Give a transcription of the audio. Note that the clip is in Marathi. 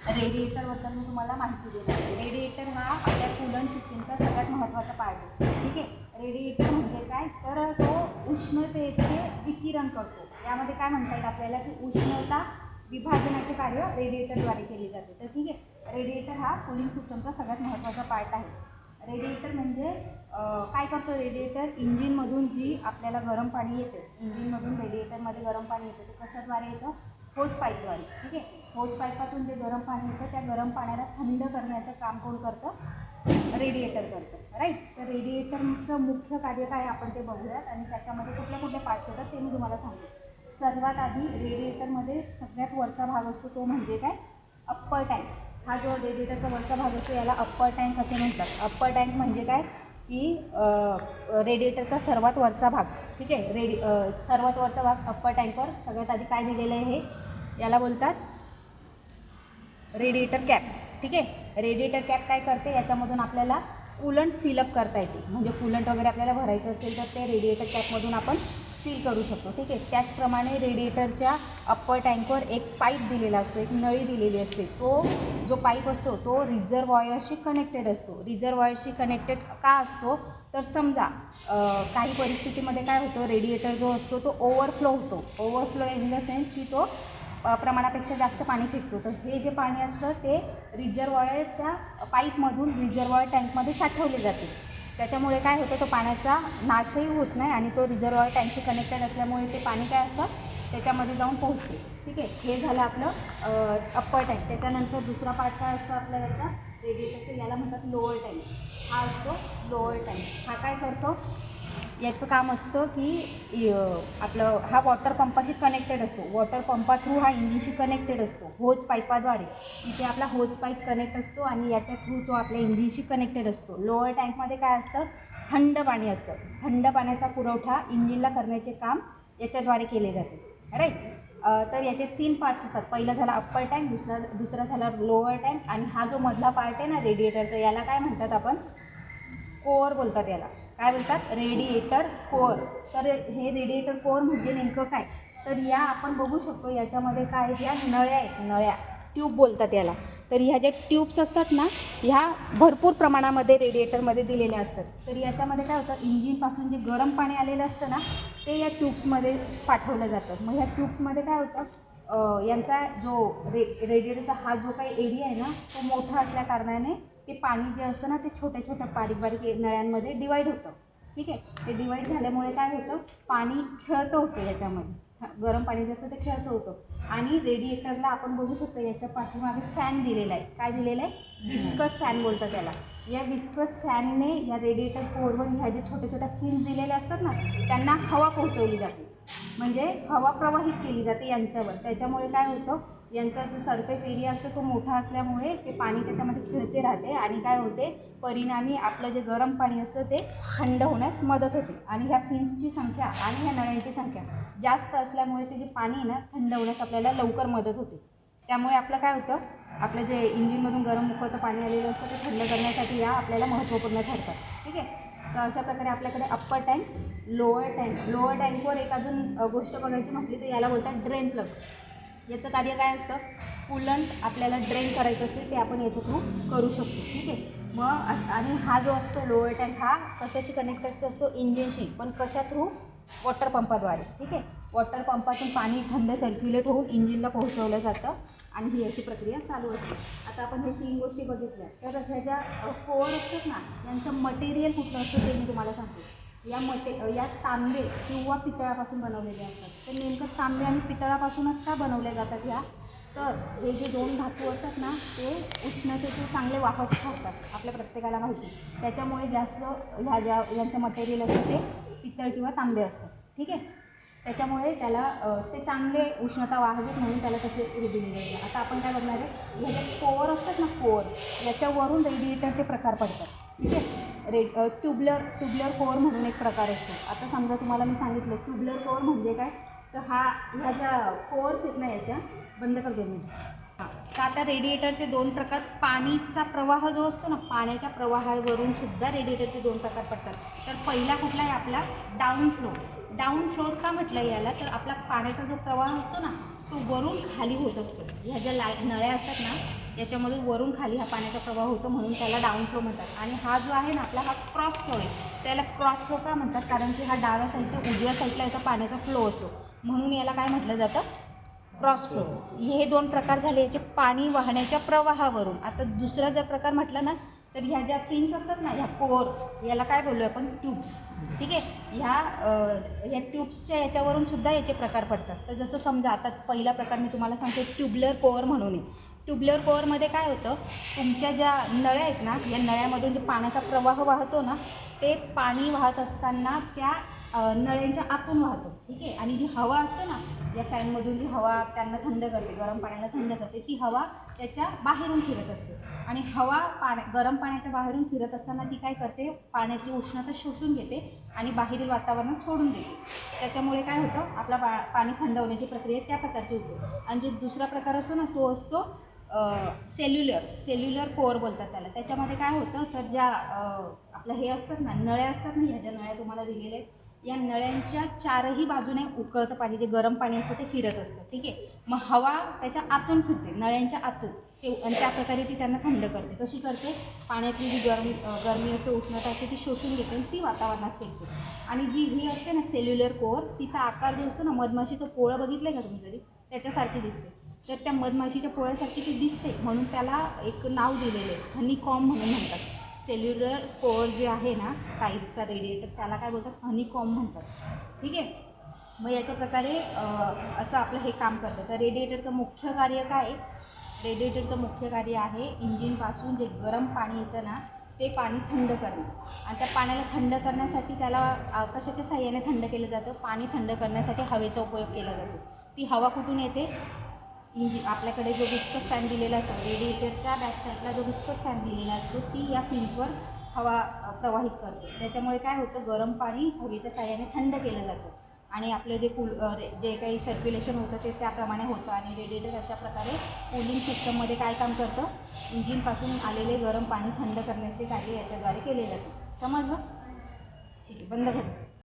रेडिएटरबद्दल मी तुम्हाला माहिती देणार आहे. रेडिएटर हा आपल्या कूलंट सिस्टीमचा सगळ्यात महत्त्वाचा पार्ट आहे. ठीक आहे. रेडिएटर म्हणजे काय, तर तो उष्णतेचे विकिरण करतो. यामध्ये काय म्हणता येईल आपल्याला की उष्णता विभाजनाचे कार्य रेडिएटरद्वारे केले जाते. तर ठीक आहे, रेडिएटर हा कूलिंग सिस्टमचा सगळ्यात महत्त्वाचा पार्ट आहे. रेडिएटर म्हणजे काय करतो रेडिएटर, इंजिनमधून जी आपल्याला गरम पाणी येते, इंजिनमधून रेडिएटरमध्ये गरम पाणी येतं ते कशाद्वारे येतं, होज पाईपद्वारे. ठीक आहे. होज पाईपातून जे गरम पाणी येतं त्या गरम पाण्याला थंड करण्याचं काम कोण करतं, रेडिएटर करतं. राईट. तर रेडिएटरचं मुख्य कार्य काय आपण ते बघूयात आणि त्याच्यामध्ये कुठले कुठले पार्ट्स येतात ते मी तुम्हाला सांगते. सर्वात आधी रेडिएटरमध्ये सगळ्यात वरचा भाग असतो तो म्हणजे काय, अप्पर टँक. हा जो रेडिएटरचा वरचा भाग असतो याला अप्पर टँक असे म्हणतात. अप्पर टँक म्हणजे काय की रेडिएटरचा सर्वात वरचा भाग. ठीक आहे. सर्वात वरचा भाग अप्पर टँकवर सगळ्यात आधी काय दिलेलं आहे, हे याला बोलतात रेडिएटर कॅप. ठीक आहे. रेडिएटर कॅप काय करते, याच्यामधून आपल्याला कूलंट फिलअप करता येते. म्हणजे कूलंट वगैरे आपल्याला भरायचं असेल तर ते रेडिएटर कॅपमधून आपण फिल करू शकतो. ठीक आहे. त्याचप्रमाणे रेडिएटरच्या अप्पर टँकवर एक पाईप दिलेला असतो, एक नळी दिलेली असते. तो जो पाईप असतो तो रिझर्वॉयरशी कनेक्टेड असतो. रिझर्वॉयरशी कनेक्टेड का असतो, तर समजा काही परिस्थितीमध्ये काय होतं, रेडिएटर जो असतो तो ओव्हरफ्लो होतो. ओव्हरफ्लो इन द सेन्स की तो प्रमाणापेक्षा जास्त पाणी फेकतो. तर हे जे पाणी असतं ते रिझर्वॉयरच्या पाईपमधून रिझर्वॉयर टँकमध्ये साठवले जाते. त्याच्यामुळे काय होतं, तो पाण्याचा नाशही होत नाही आणि तो रिझर्वॉयर टँकशी कनेक्टेड असल्यामुळे ते पाणी काय असतं त्याच्यामध्ये जाऊन पोहोचते. ठीक आहे. हे झालं आपलं अप्पर टँक. त्याच्यानंतर दुसरा पार्ट काय असतो आपल्या याचा रेडिएटरचा, याला म्हणतात लोअर टँक. हा असतो लोअर टँक. हा काय करतो, याचं काम असतं की आपलं हा वॉटर पंपाशी कनेक्टेड असतो. वॉटर पंपा थ्रू हा इंजिनशी कनेक्टेड असतो होज पाईपाद्वारे. इथे आपला होज पाईप कनेक्ट असतो आणि याच्या थ्रू तो आपल्या इंजिनशी कनेक्टेड असतो. लोअर टँकमध्ये काय असतं, थंड पाणी असतं. थंड पाण्याचा पुरवठा इंजिनला करण्याचे काम याच्याद्वारे केले जाते. राईट. तर याचे 3 पार्ट्स असतात. पहिला झाला अप्पर टँक, दुसरा झाला लोअर टँक आणि हा जो मधला पार्ट आहे ना रेडिएटरचा, याला काय म्हणतात आपण, कोअर बोलतात. याला काय बोलतात, रेडिएटर कोअर. तर हे रेडिएटर कोअर म्हणजे नेमकं काय, तर या आपण बघू शकतो याच्यामध्ये काय, या नळ्या आहेत, नळ्या, ट्यूब बोलतात याला. तर ह्या ज्या ट्यूब्स असतात ना, ह्या भरपूर प्रमाणामध्ये रेडिएटरमध्ये दिलेल्या असतात. तर याच्यामध्ये काय होतं, इंजिनपासून जे गरम पाणी आलेलं असतं ना ते या ट्यूब्समध्ये पाठवलं जातं. मग ह्या ट्यूब्समध्ये काय होतं, यांचा जो रेडिएटरचा हा जो काही एरिया आहे ना तो मोठा असल्या कारणाने ते पाणी जे असतं ना ते छोट्या छोट्या बारीक बारीक नळ्यांमध्ये डिवाईड होतं. ठीक आहे. ते डिवाईड झाल्यामुळे काय होतं, पाणी खेळतं होतं याच्यामध्ये. गरम पाणी जे असतं ते खेळतं होतं आणि रेडिएटरला आपण बघू शकतो याच्या पाठीमागे फॅन दिलेला आहे. काय दिलेलं आहे, विस्कस फॅन बोलतात त्याला. या विस्कस फॅनने या रेडिएटर कोअरवर ह्या ज्या छोट्या छोट्या फिन्स दिलेल्या असतात ना त्यांना हवा पोहोचवली जाते. म्हणजे हवा प्रवाहित केली जाते यांच्यावर. त्याच्यामुळे काय होतं, यांचा जो सरफेस एरिया असतो तो मोठा असल्यामुळे ते पाणी त्याच्यामध्ये खेळते राहते आणि काय होते, परिणामी आपलं जे गरम पाणी असतं ते थंड होण्यास मदत होते. आणि ह्या फिन्सची संख्या आणि ह्या नळ्यांची संख्या जास्त असल्यामुळे ते जे पाणी आहे ना थंड होण्यास आपल्याला लवकर मदत होते. त्यामुळे आपलं काय होतं, आपलं जे इंजिनमधून गरम उकळतं पाणी आलेलं असतं ते थंड करण्यासाठी या आपल्याला महत्त्वपूर्ण ठरतात. ठीक आहे. तर अशा प्रकारे आपल्याकडे upper tank, lower tank. Lower टँकवर एक अजून गोष्ट बघायची म्हटली तर याला बोलतात ड्रेन प्लग. याचं कार्य काय असतं, कूलंट आपल्याला ड्रेन करायचं असेल ते आपण याच्या थ्रू करू शकतो. ठीक आहे. मग आणि हा जो असतो लोअर टँक हा कशाशी कनेक्टेड असतो, इंजिनशी. पण कशा थ्रू, वॉटर पंपाद्वारे. ठीक आहे. वॉटर पंपातून पाणी थंड सर्क्युलेट होऊन इंजिनला पोहोचवलं जातं आणि ही अशी प्रक्रिया चालू असते. आता आपण हे 3 गोष्टी बघितल्या. तर ह्या ज्या कोअर असतात ना यांचं मटेरियल कुठलं असतं ते मी तुम्हाला सांगते. या तांबे किंवा पितळापासून बनवलेले असतात. तर नेमकं तांबे आणि पितळापासूनच का बनवल्या जातात ह्या, तर हे जे 2 धातू असतात ना ते उष्णतेचे चांगले वाहक ठरतात, आपल्या प्रत्येकाला माहिती. त्याच्यामुळे जास्त यांचं मटेरियल असतं ते पितळ किंवा तांबे असतं. ठीक आहे. त्याच्यामुळे त्याला ते चांगले उष्णता वाहवेत म्हणून त्याला तसे दिलेले आहे. आता आपण काय बघणार आहे, ह्या ज्या कोअर असतात ना कोअर, याच्यावरून रेडिएटरचे प्रकार पडतात. ठीक आहे. ट्यूबलर कोअर म्हणून एक प्रकार असतो. आता समजा तुम्हाला मी सांगितलं ट्यूबलर कोअर म्हणजे काय, तर ह्या ज्या कोअर्स आहेत ना याच्या, बंद करते मी. हां. तर आता रेडिएटरचे 2 प्रकार, पाणीचा प्रवाह जो असतो ना पाण्याच्या प्रवाहावरून सुद्धा रेडिएटरचे 2 प्रकार पडतात. तर पहिला कुठला आहे आपला, डाऊन फ्लो. डाऊन फ्लोज का म्हटलं याला, तर आपला पाण्याचा जो प्रवाह असतो ना तो वरून खाली होत असतो. ह्या ज्या नळ्या असतात ना याच्यामधून वरून खाली हा पाण्याचा प्रवाह होतो, म्हणून त्याला डाऊन फ्लो म्हणतात. आणि हा जो आहे ना आपला हा क्रॉस फ्लो आहे, त्याला क्रॉस फ्लो का म्हणतात, कारण की हा डाव्या साईडच्या उजव्या साईडला याचा पाण्याचा फ्लो असतो, म्हणून याला काय म्हटलं जातं, क्रॉस फ्लो. हे 2 प्रकार झाले याचे पाणी वाहण्याच्या प्रवाहावरून. आता दुसरा जर प्रकार म्हटलं ना तर ह्या ज्या फिन्स असतात ना, ह्या कोर, याला काय बोललो आपण, ट्यूब्स. ठीक आहे, ह्या ट्यूब्सच्या याच्यावरून सुद्धा याचे प्रकार पडतात. तर जसं समजा आता पहिला प्रकार मी तुम्हाला सांगते, ट्यूबलर कोअर म्हणून आहे. ट्यूबलर कोअरमध्ये काय होतं, तुमच्या ज्या नळ्या आहेत ना, या नळ्यामधून जे पाण्याचा प्रवाह वाहतो ना, ते पाणी वाहत असताना त्या नळ्यांच्या आतून वाहतो. ठीक आहे, आणि जी हवा असते ना, या फॅनमधून जी हवा त्यांना थंड करते, गरम पाण्याला थंड करते, ती हवा त्याच्या बाहेरून फिरत असते. आणि हवा गरम पाण्याच्या बाहेरून फिरत असताना ती काय करते, पाण्याची उष्णता शोषून घेते आणि बाहेरील वातावरणात सोडून देते. त्याच्यामुळे काय होतं, आपला पाणी थंड होण्याची प्रक्रिया त्या प्रकारची होते. आणि जो दुसरा प्रकार असतो ना, तो असतो सेल्युलर कोअर बोलतात त्याला. त्याच्यामध्ये काय होतं, तर ज्या आपल्या हे असतात ना, नळ्या असतात ना, ह्या ज्या नळ्या तुम्हाला दिलेल्या आहेत, या नळ्यांच्या 4ही बाजूने उकळतं पाणी, जे गरम पाणी असतं ते फिरत असतं. ठीक आहे, मग हवा त्याच्या आतून फिरते, नळ्यांच्या आतून ते, आणि त्या प्रकारे ती त्यांना थंड करते. कशी करते, पाण्यातली जी गरमी असते, उष्णता असते, ती शोषून घेते आणि ती वातावरणात फेकते. आणि जी ही असते ना सेल्युलर कोअर, तिचा आकार जो असतो ना, मधमाशीचं पोळं बघितलं आहे का तुम्ही कधी, त्याच्यासारखी दिसते. तर त्या मधमाशीच्या पोळ्यासारखी ती दिसते, म्हणून त्याला एक नाव दिलेलं आहे, हनीकॉम्ब म्हणून म्हणतात. सेल्युलर कोअर जे आहे ना टाईपचा रेडिएटर, त्याला काय बोलतात, हनीकॉम्ब म्हणतात. ठीक आहे, मग याच्या प्रकारे असं आपलं हे काम करतं. तर रेडिएटरचं मुख्य कार्य काय आहे, रेडिएटरचं मुख्य कार्य आहे इंजिनपासून जे गरम पाणी येतं ना, ते पाणी थंड करणं. आणि त्या पाण्याला थंड करण्यासाठी त्याला कशाच्या साहाय्याने थंड केलं जातं, पाणी थंड करण्यासाठी हवेचा उपयोग केला जातो. ती हवा कुठून येते, आपल्याकडे जो विस्कस फॅन दिलेला असतो, रेडिएटरच्या बॅक साईडला जो विस्कस फॅन दिलेला असतो, ती या फिन्सवर हवा प्रवाहित करते. त्याच्यामुळे काय होतं, गरम पाणी हवेच्या साहाय्याने थंड केलं जातं आणि आपलं जे काही सर्क्युलेशन होतं ते त्याप्रमाणे होतं. आणि रेडिएटर अशा प्रकारे कूलिंग सिस्टममध्ये काय काम करतं, इंजिनपासून आलेले गरम पाणी थंड करण्याचे कार्य याच्याद्वारे केले जाते. समजलं? ठीक आहे, बंद कर.